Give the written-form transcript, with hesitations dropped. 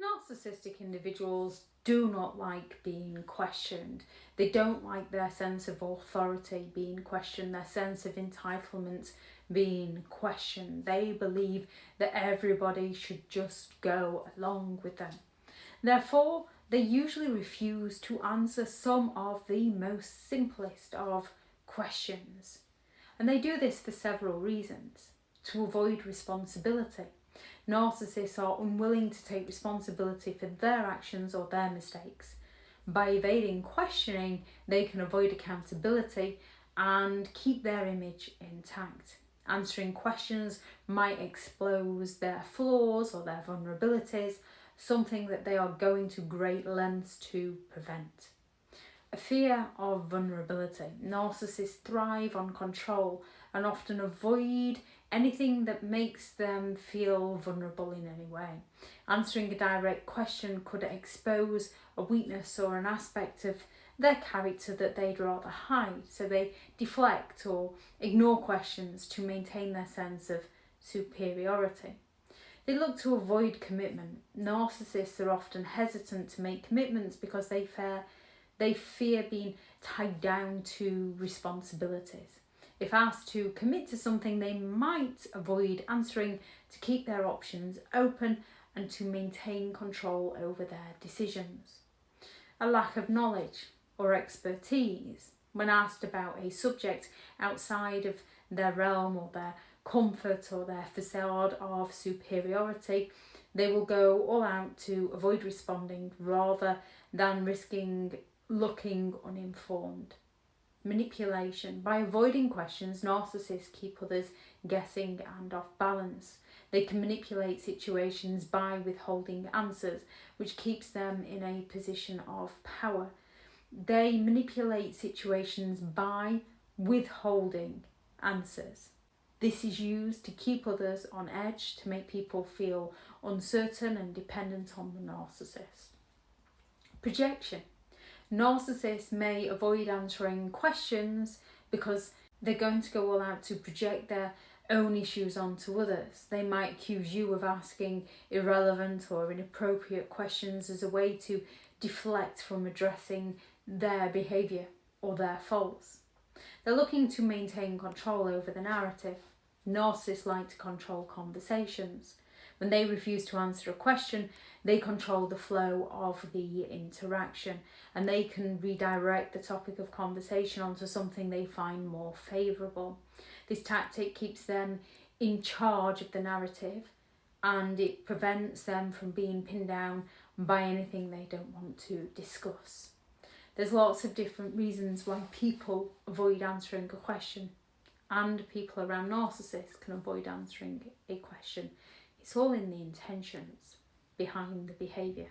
Narcissistic individuals do not like being questioned. They don't like their sense of authority being questioned, their sense of entitlement being questioned. They believe that everybody should just go along with them. Therefore, they usually refuse to answer some of the most simplest of questions. And they do this for several reasons. To avoid responsibility. Narcissists are unwilling to take responsibility for their actions or their mistakes. By evading questioning, they can avoid accountability and keep their image intact. Answering questions might expose their flaws or their vulnerabilities, something that they are going to great lengths to prevent. A fear of vulnerability. Narcissists thrive on control and often avoid anything that makes them feel vulnerable in any way. Answering a direct question could expose a weakness or an aspect of their character that they'd rather hide, so they deflect or ignore questions to maintain their sense of superiority. They look to avoid commitment. Narcissists are often hesitant to make commitments because they fear being tied down to responsibilities. If asked to commit to something, they might avoid answering to keep their options open and to maintain control over their decisions. A lack of knowledge or expertise. When asked about a subject outside of their realm or their comfort or their facade of superiority, they will go all out to avoid responding rather than risking looking uninformed. Manipulation. By avoiding questions, narcissists keep others guessing and off balance. They can manipulate situations by withholding answers, which keeps them in a position of power. They manipulate situations by withholding answers. This is used to keep others on edge, to make people feel uncertain and dependent on the narcissist. Projection. Narcissists may avoid answering questions because they're going to go all out to project their own issues onto others. They might accuse you of asking irrelevant or inappropriate questions as a way to deflect from addressing their behaviour or their faults. They're looking to maintain control over the narrative. Narcissists like to control conversations. When they refuse to answer a question, they control the flow of the interaction and they can redirect the topic of conversation onto something they find more favourable. This tactic keeps them in charge of the narrative and it prevents them from being pinned down by anything they don't want to discuss. There's lots of different reasons why people avoid answering a question, and people around narcissists can avoid answering a question. It's all in the intentions behind the behaviour.